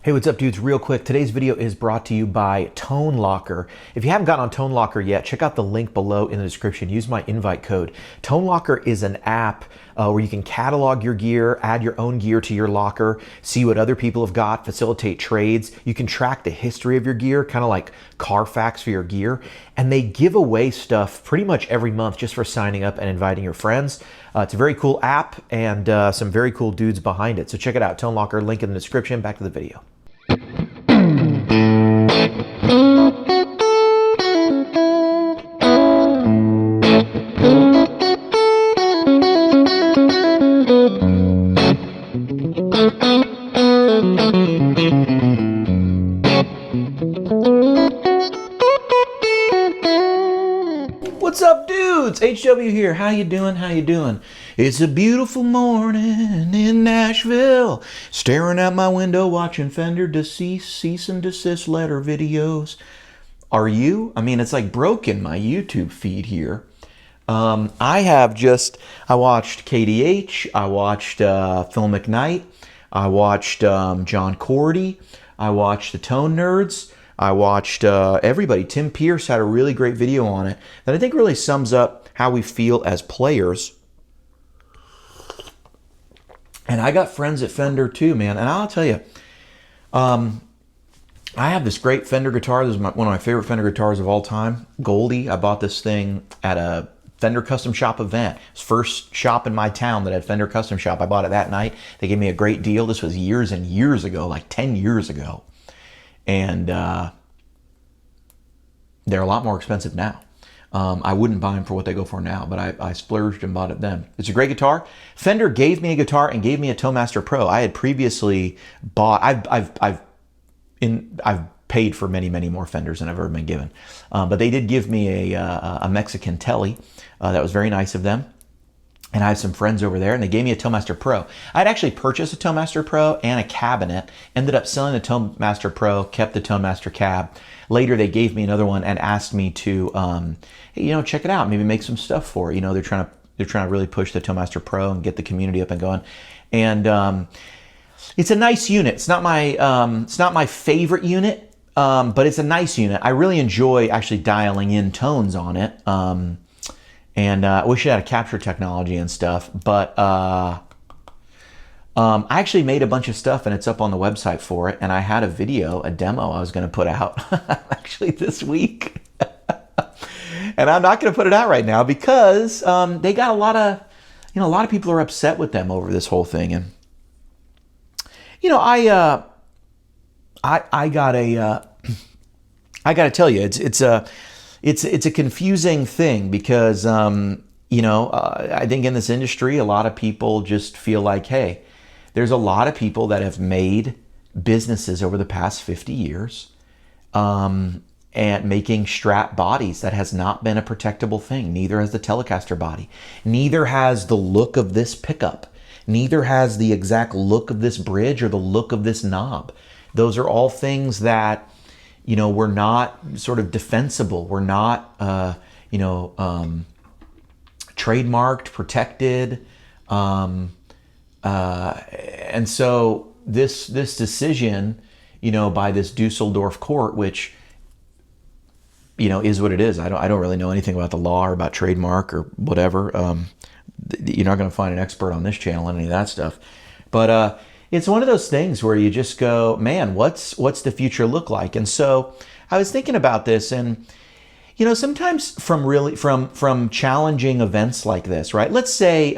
Hey, what's up, dudes? Real quick, today's video is brought to you by Tone Locker. If you haven't gotten on Tone Locker yet, check out the link below in the description. Use my invite code. Tone Locker is an app where you can catalog your gear, add your own gear to your locker, see what other people have got, facilitate trades. You can track the history of your gear, kind of like Carfax for your gear. And they give away stuff pretty much every month just for signing up and inviting your friends. It's a very cool app and some very cool dudes behind it. So check it out, Tone Locker, link in the description. Back to the video. What's up, dudes? HW here. How you doing? How you doing? It's a beautiful morning in Nashville. Staring out my window, watching Fender cease and desist letter videos. Are you? I mean, it's like broken my YouTube feed here. I watched KDH. I watched Phil McKnight. I watched John Cordy. I watched the Tone Nerds. I watched everybody. Tim Pierce had a really great video on it that I think really sums up how we feel as players. And I got friends at Fender too, man. And I'll tell you, I have this great Fender guitar. This is one of my favorite Fender guitars of all time. Goldie. I bought this thing at a Fender Custom Shop event. It's first shop in my town that had Fender Custom Shop. I bought it that night. They gave me a great deal. This was years and years ago, like 10 years ago. And they're a lot more expensive now. I wouldn't buy them for what they go for now, but I splurged and bought it then. It's a great guitar. Fender gave me a guitar and gave me a Toemaster Pro. I had previously bought. I've paid for many more Fenders than I've ever been given, but they did give me a Mexican Telly. That was very nice of them. And I have some friends over there, and they gave me a Toemaster Pro. I'd actually purchased a Toemaster Pro and a cabinet, ended up selling the Toemaster Pro, kept the Toemaster cab. Later, they gave me another one and asked me to, hey, check it out, maybe make some stuff for it. They're trying to really push the Toemaster Pro and get the community up and going. And it's a nice unit. It's not my favorite unit, but it's a nice unit. I really enjoy actually dialing in tones on it. And I wish it had a capture technology and stuff, but I actually made a bunch of stuff and it's up on the website for it. And I had a demo I was going to put out actually this week. And I'm not going to put it out right now because they got a lot of people are upset with them over this whole thing. And, I got to tell you, it's a confusing thing because, I think in this industry, a lot of people just feel like, hey, there's a lot of people that have made businesses over the past 50 years and making Strat bodies. That has not been a protectable thing. Neither has the Telecaster body. Neither has the look of this pickup. Neither has the exact look of this bridge or the look of this knob. Those are all things that we're not sort of defensible. We're not, trademarked, protected. And so this decision, by this Dusseldorf court, which, is what it is. I don't really know anything about the law or about trademark or whatever. You're not going to find an expert on this channel on any of that stuff. But, it's one of those things where you just go, man, what's the future look like? And so I was thinking about this, and sometimes from challenging events like this, right? Let's say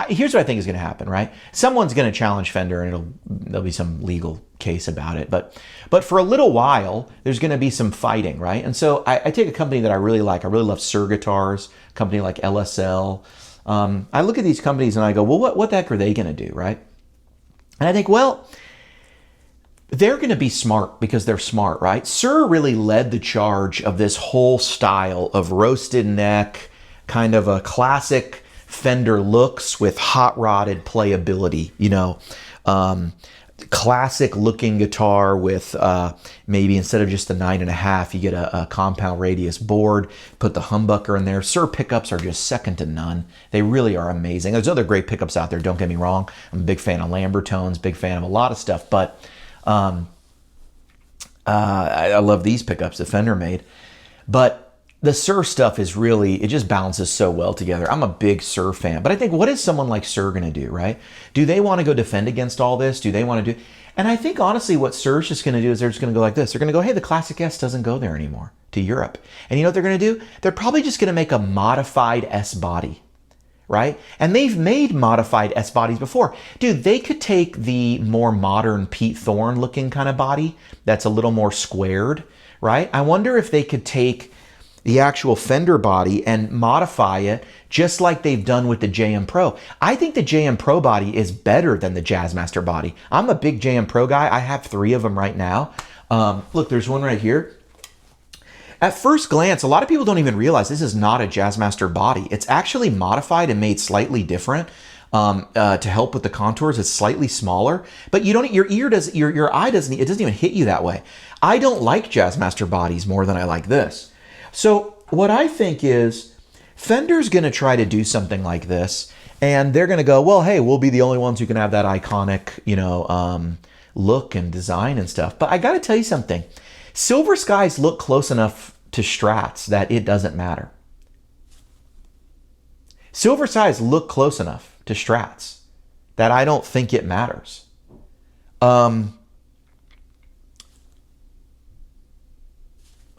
here's what I think is going to happen, right? Someone's going to challenge Fender, and there'll be some legal case about it, but for a little while there's going to be some fighting, right? And so I take a company that I really like. I really love Sur Guitars, a company like LSL. I look at these companies and I go, well, what the heck are they going to do, right? And I think, well, they're going to be smart because they're smart, right? Sur really led the charge of this whole style of roasted neck, kind of a classic Fender looks with hot rodded playability, classic looking guitar with maybe instead of just the 9.5, you get a compound radius board, put the humbucker in there. Sur pickups are just second to none. They really are amazing. There's other great pickups out there, don't get me wrong. I'm a big fan of Lambertones, big fan of a lot of stuff, but I love these pickups that Fender made. But the Sir stuff is really, it just balances so well together. I'm a big Sir fan. But I think, what is someone like Sir going to do, right? Do they want to go defend against all this? Do they want to do... And I think, honestly, what Sir's just going to do is they're just going to go like this. They're going to go, hey, the Classic S doesn't go there anymore, to Europe. And you know what they're going to do? They're probably just going to make a modified S body, right? And they've made modified S bodies before. Dude, they could take the more modern Pete Thorne looking kind of body that's a little more squared, right? I wonder if they could take the actual Fender body and modify it just like they've done with the JM Pro. I think the JM Pro body is better than the Jazzmaster body. I'm a big JM Pro guy. I have 3 of them right now. Look, there's one right here. At first glance, a lot of people don't even realize this is not a Jazzmaster body. It's actually modified and made slightly different to help with the contours. It's slightly smaller, but you don't. Your eye doesn't. It doesn't even hit you that way. I don't like Jazzmaster bodies more than I like this. So what I think is Fender's going to try to do something like this, and they're going to go, well, hey, we'll be the only ones who can have that iconic, look and design and stuff. But I got to tell you something. Silver Skies look close enough to Strats that it doesn't matter. Silver Skies look close enough to Strats that I don't think it matters.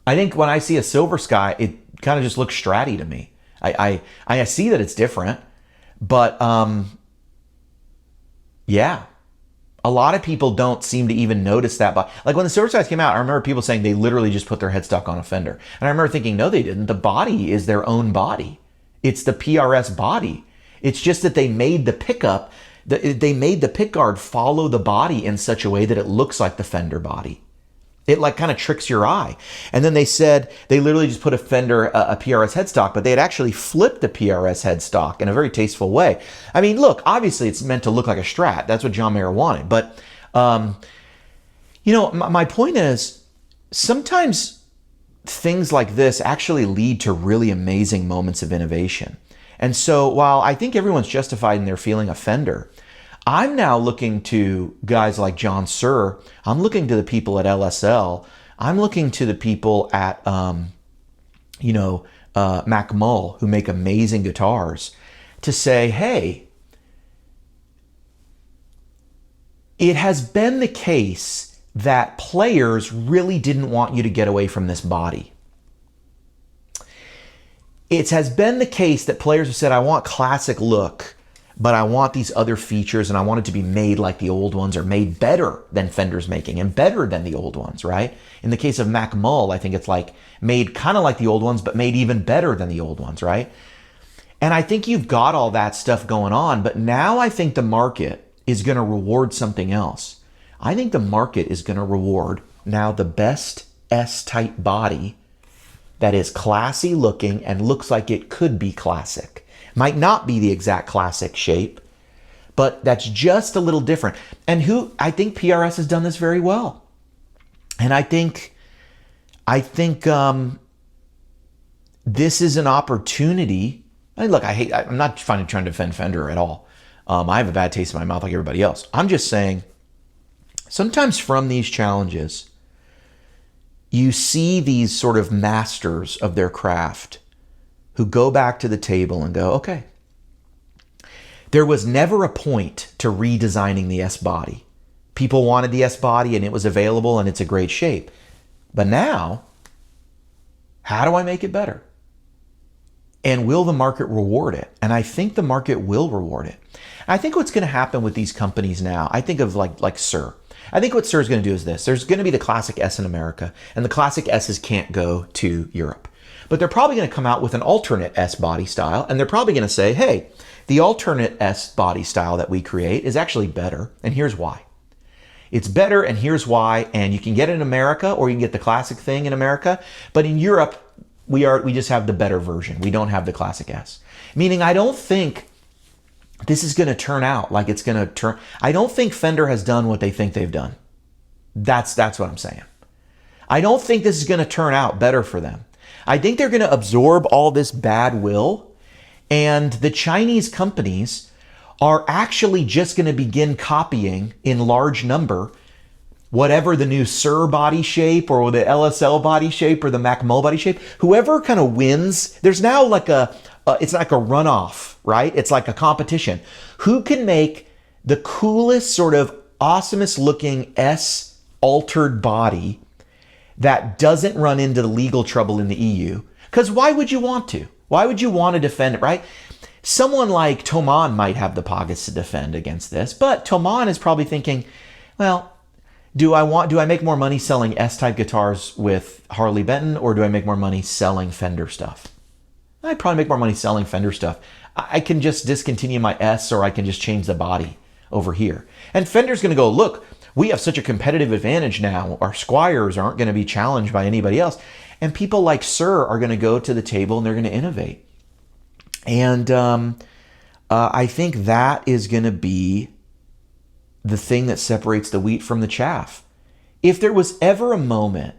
I think when I see a Silver Sky, it kind of just looks Stratty to me. I see that it's different, but yeah, a lot of people don't seem to even notice that. But like when the Silver Skies came out, I remember people saying they literally just put their headstock on a Fender, and I remember thinking, no, they didn't. The body is their own body. It's the PRS body. It's just that they made the pickup, they made the pickguard follow the body in such a way that it looks like the Fender body. It like kind of tricks your eye. And then they said they literally just put a Fender, a PRS headstock, but they had actually flipped the PRS headstock in a very tasteful way. I mean, look, obviously it's meant to look like a Strat. That's what John Mayer wanted. But, my point is sometimes things like this actually lead to really amazing moments of innovation. And so while I think everyone's justified in their feeling a Fender, I'm now looking to guys like John Suhr. I'm looking to the people at LSL. I'm looking to the people at, Mac Mull, who make amazing guitars, to say, hey, it has been the case that players really didn't want you to get away from this body. It has been the case that players have said, I want classic look, but I want these other features and I want it to be made like the old ones or made better than Fender's making and better than the old ones, right? In the case of Mac Mull, I think it's like made kind of like the old ones, but made even better than the old ones, right? And I think you've got all that stuff going on, but now I think the market is going to reward something else. I think the market is going to reward now the best S-type body that is classy looking and looks like it could be classic. Might not be the exact classic shape, but that's just a little different. And I think PRS has done this very well. And I think this is an opportunity. I mean, look, I'm not trying to defend Fender at all. I have a bad taste in my mouth like everybody else. I'm just saying, sometimes from these challenges, you see these sort of masters of their craft who go back to the table and go, okay, there was never a point to redesigning the S body. People wanted the S body and it was available and it's a great shape. But now, how do I make it better? And will the market reward it? And I think the market will reward it. I think what's going to happen with these companies now, I think of like Suhr. I think what Suhr is going to do is this. There's going to be the Classic S in America, and the Classic S's can't go to Europe. But they're probably going to come out with an alternate S body style, and they're probably going to say, hey, the alternate S body style that we create is actually better, and here's why. It's better, and here's why, and you can get it in America, or you can get the classic thing in America, but in Europe, we just have the better version. We don't have the Classic S. Meaning, I don't think this is going to turn out like it's going to turn. I don't think Fender has done what they think they've done. That's what I'm saying. I don't think this is going to turn out better for them. I think they're going to absorb all this bad will, and the Chinese companies are actually just going to begin copying in large number whatever the new Sir body shape or the LSL body shape or the Macmull body shape, whoever kind of wins, there's now like it's like a runoff, right? It's like a competition. Who can make the coolest sort of awesomest looking S altered body that doesn't run into the legal trouble in the EU? Because why would you want to? Why would you want to defend it, right? Someone like Thomann might have the pockets to defend against this, but Thomann is probably thinking, well, do I make more money selling S-type guitars with Harley Benton, or do I make more money selling Fender stuff? I'd probably make more money selling Fender stuff. I can just discontinue my S, or I can just change the body over here. And Fender's going to go, look, we have such a competitive advantage now. Our Squires aren't going to be challenged by anybody else. And people like Sir are going to go to the table and they're going to innovate. And I think that is going to be the thing that separates the wheat from the chaff. If there was ever a moment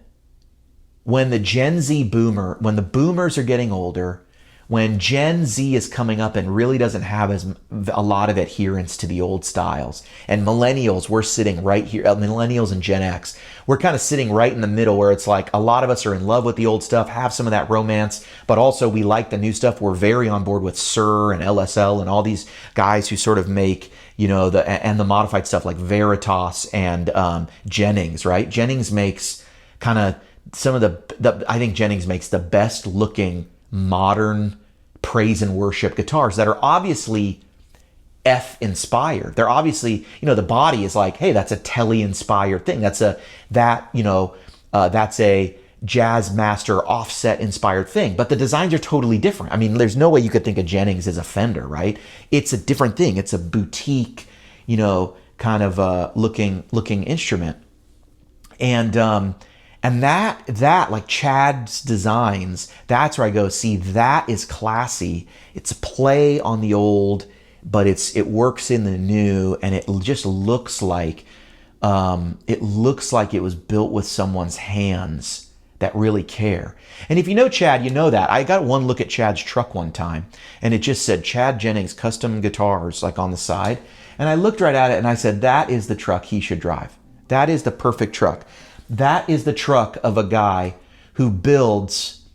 when the Gen Z boomer, when the boomers are getting older, when Gen Z is coming up and really doesn't have a lot of adherence to the old styles, and millennials, we're sitting right here, millennials and Gen X, we're kind of sitting right in the middle where it's like a lot of us are in love with the old stuff, have some of that romance, but also we like the new stuff. We're very on board with Sir and LSL and all these guys who sort of make, you know, the modified stuff like Veritas and Jennings, right? Jennings makes kind of some of the I think Jennings makes the best looking modern praise and worship guitars that are obviously F inspired. They're obviously, you know, the body is like, hey, that's a Telly inspired thing. That's a Jazz Master offset inspired thing. But the designs are totally different. I mean, there's no way you could think of Jennings as a Fender, right? It's a different thing. It's a boutique, you know, kind of looking instrument. And that like Chad's designs, that's where I go, see, that is classy. It's a play on the old, but it works in the new, and it just looks like it was built with someone's hands that really care. And if you know Chad, you know that. I got one look at Chad's truck one time, and it just said Chad Jennings Custom Guitars like on the side. And I looked right at it and I said, that is the truck he should drive. That is the perfect truck. That is the truck of a guy who builds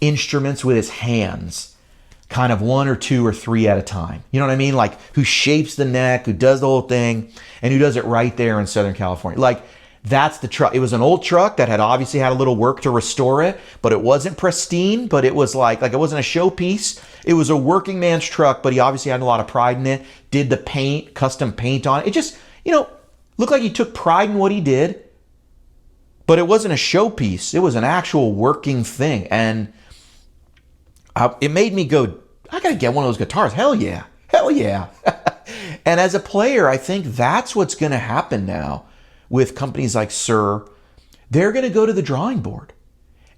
instruments with his hands, kind of one or two or three at a time. You know what I mean? Like who shapes the neck, who does the whole thing, and who does it right there in Southern California. Like that's the truck. It was an old truck that had obviously had a little work to restore it, but it wasn't pristine, but it was like it wasn't a showpiece. It was a working man's truck, but he obviously had a lot of pride in it, did the paint, custom paint on it. It just, you know, looked like he took pride in what he did. But it wasn't a showpiece. It was an actual working thing. And it made me go, I got to get one of those guitars. Hell yeah. Hell yeah. And as a player, I think that's what's going to happen now with companies like Sir. They're going to go to the drawing board.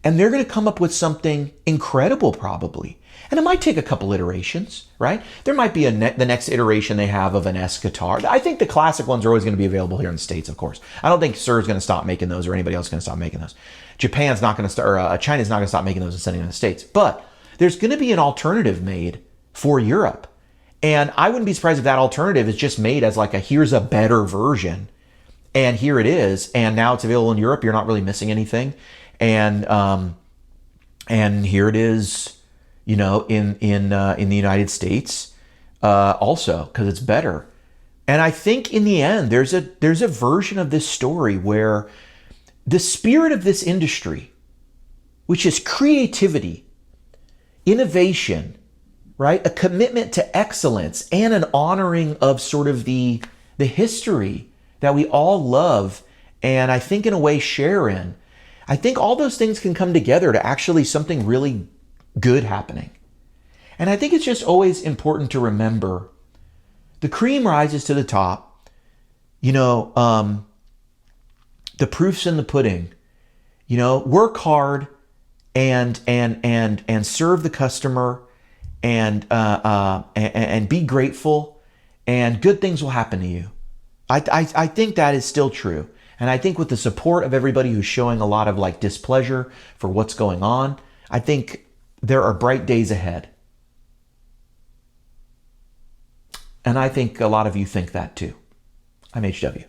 And they're going to come up with something incredible probably. And it might take a couple iterations, right? There might be the next iteration they have of an S guitar. I think the classic ones are always going to be available here in the States, of course. I don't think Sir is going to stop making those, or anybody else is going to stop making those. Japan's not going to start, or China's not going to stop making those and sending them to the States. But there's going to be an alternative made for Europe. And I wouldn't be surprised if that alternative is just made as like here's a better version. And here it is. And now it's available in Europe. You're not really missing anything. And here it is, you know, in the United States, also because it's better. And I think in the end, there's a version of this story where the spirit of this industry, which is creativity, innovation, right, a commitment to excellence, and an honoring of sort of the history that we all love, and I think in a way share in. I think all those things can come together to actually something really good happening. And I think it's just always important to remember the cream rises to the top. You know, the proof's in the pudding. You know, work hard and serve the customer and be grateful, and good things will happen to you. I think that is still true. And I think with the support of everybody who's showing a lot of like displeasure for what's going on, I think there are bright days ahead. And I think a lot of you think that too. I'm HW.